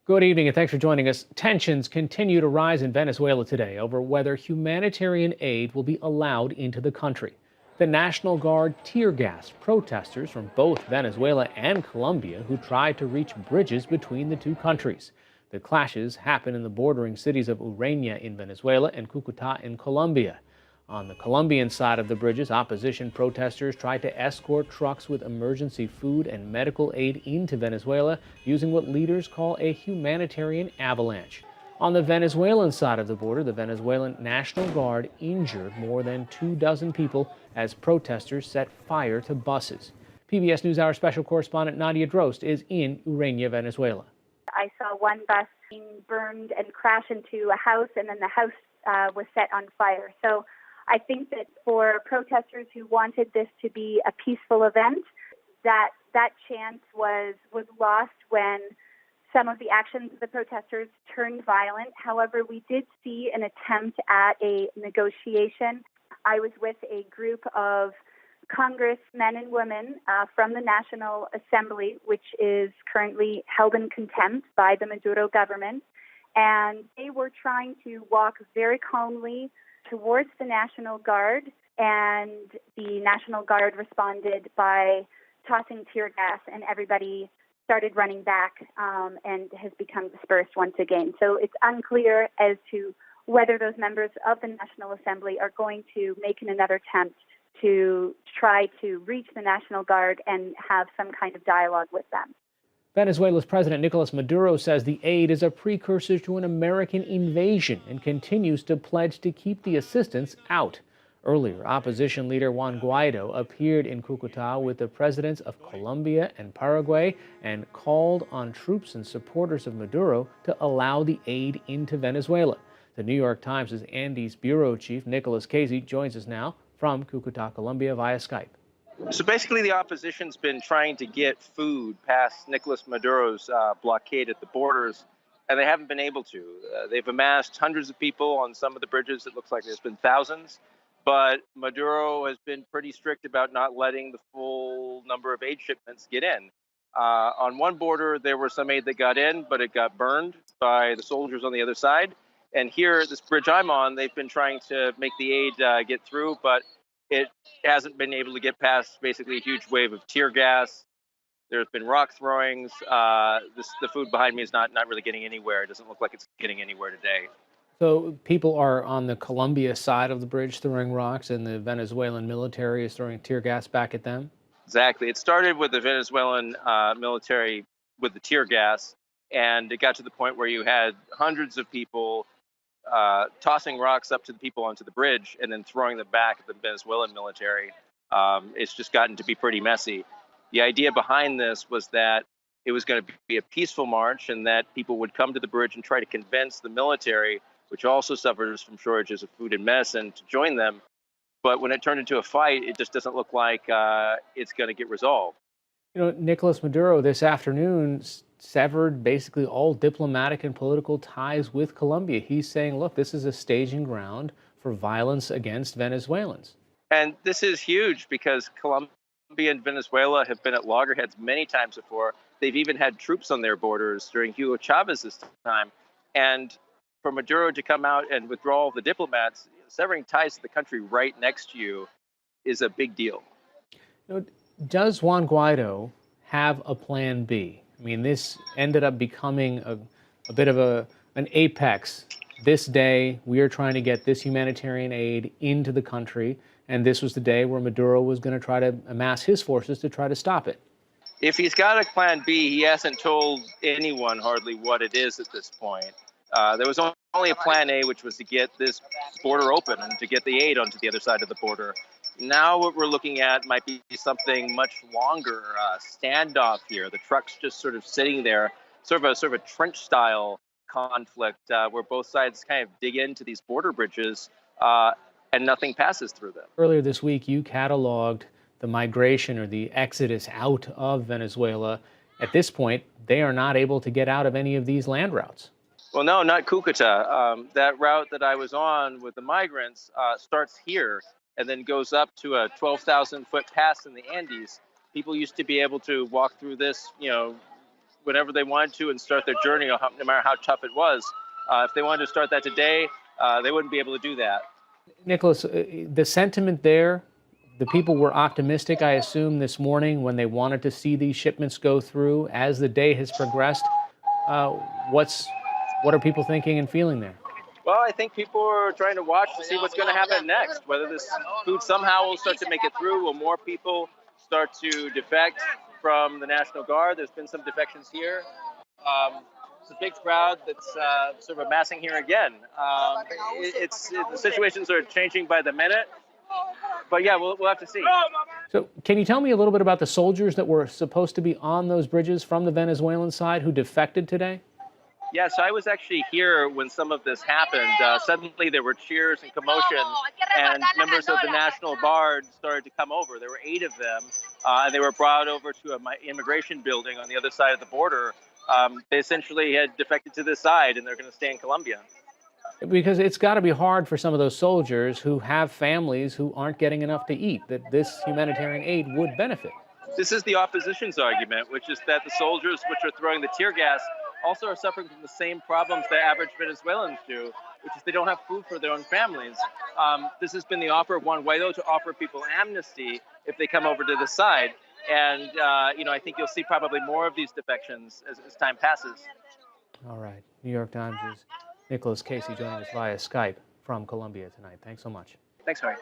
Good evening and thanks for joining us. Tensions continue to rise in Venezuela today over whether humanitarian aid will be allowed into the country. The National Guard tear gassed protesters from both Venezuela and Colombia who tried to reach bridges between the two countries. The clashes happened in the bordering cities of Urena in Venezuela and Cucuta in Colombia. On the Colombian side of the bridges, opposition protesters tried to escort trucks with emergency food and medical aid into Venezuela using what leaders call a humanitarian avalanche. On the Venezuelan side of the border, the Venezuelan National Guard injured more than 24 people as protesters set fire to buses. PBS NewsHour special correspondent Nadja Drost is in Urena, Venezuela. I saw one bus being burned and crash into a house, and then the house was set on fire. So I think that for protesters who wanted this to be a peaceful event, that chance was lost when some of the actions of the protesters turned violent. However, we did see an attempt at a negotiation. I was with a group of congressmen and women from the National Assembly, which is currently held in contempt by the Maduro government, and they were trying to walk very calmly towards the National Guard, and the National Guard responded by tossing tear gas, and everybody started running back and has become dispersed once again. So it's unclear as to whether those members of the National Assembly are going to make another attempt to try to reach the National Guard and have some kind of dialogue with them. Venezuela's President Nicolas Maduro says the aid is a precursor to an American invasion and continues to pledge to keep the assistance out. Earlier, opposition leader Juan Guaido appeared in Cucuta with the presidents of Colombia and Paraguay and called on troops and supporters of Maduro to allow the aid into Venezuela. The New York Times' Andes bureau chief Nicholas Casey joins us now from Cucuta, Colombia via Skype. So basically, the opposition's been trying to get food past Nicolas Maduro's blockade at the borders, and they haven't been able to. They've amassed hundreds of people on some of the bridges. It looks like there's been thousands, but Maduro has been pretty strict about not letting the full number of aid shipments get in. On one border, there was some aid that got in, but it got burned by the soldiers on the other side. And here, this bridge I'm on, they've been trying to make the aid get through, but it hasn't been able to get past basically a huge wave of tear gas. There's been rock throwings. The food behind me is not really getting anywhere. It doesn't look like it's getting anywhere today. So people are on the Colombia side of the bridge throwing rocks, and the Venezuelan military is throwing tear gas back at them? Exactly. It started with the Venezuelan military with the tear gas, and it got to the point where you had hundreds of people tossing rocks up to the people onto the bridge and then throwing them back at the Venezuelan military. It's just gotten to be pretty messy. The idea behind this was that it was going to be a peaceful march and that people would come to the bridge and try to convince the military, which also suffers from shortages of food and medicine, to join them. But when it turned into a fight, it just doesn't look like it's going to get resolved. You know, Nicolas Maduro this afternoon severed basically all diplomatic and political ties with Colombia. He's saying, look, this is a staging ground for violence against Venezuelans. And this is huge because Colombia and Venezuela have been at loggerheads many times before. They've even had troops on their borders during Hugo Chavez's time. And for Maduro to come out and withdraw all the diplomats, severing ties to the country right next to you is a big deal. You know, does Juan Guaido have a plan B? I mean, this ended up becoming a bit of an apex. This day, we are trying to get this humanitarian aid into the country, and this was the day where Maduro was going to try to amass his forces to try to stop it. If he's got a plan B, he hasn't told anyone hardly what it is at this point. There was only a plan A, which was to get this border open and to get the aid onto the other side of the border. Now what we're looking at might be something much longer, standoff here. The truck's just sort of sitting there, sort of a trench-style conflict where both sides kind of dig into these border bridges and nothing passes through them. Earlier this week, you cataloged the migration or the exodus out of Venezuela. At this point, they are not able to get out of any of these land routes. Well, no, not Cucuta. That route that I was on with the migrants starts here and then goes up to a 12,000-foot pass in the Andes. People used to be able to walk through this, whenever they wanted to and start their journey, no matter how tough it was. If they wanted to start that today, they wouldn't be able to do that. Nicholas, the sentiment there, the people were optimistic, I assume, this morning when they wanted to see these shipments go through. As the day has progressed, what are people thinking and feeling there? Well, I think people are trying to watch to see what's going to happen next, whether this food somehow will start to make it through. Will more people start to defect from the National Guard? There's been some defections here. It's a big crowd that's sort of amassing here again. The situations are changing by the minute, but yeah, we'll have to see. So can you tell me a little bit about the soldiers that were supposed to be on those bridges from the Venezuelan side who defected today? Yeah, so I was actually here when some of this happened. Suddenly there were cheers and commotion, and members of the National Guard started to come over. There were 8 of them, and they were brought over to an immigration building on the other side of the border. They essentially had defected to this side, and they're going to stay in Colombia. Because it's got to be hard for some of those soldiers who have families who aren't getting enough to eat, that this humanitarian aid would benefit. This is the opposition's argument, which is that the soldiers which are throwing the tear gas also are suffering from the same problems that average Venezuelans do, which is they don't have food for their own families. This has been the offer of Juan Guaido to offer people amnesty if they come over to the side. And, I think you'll see probably more of these defections as time passes. All right. New York Times' Nicholas Casey joining us via Skype from Colombia tonight. Thanks so much. Thanks, Harry.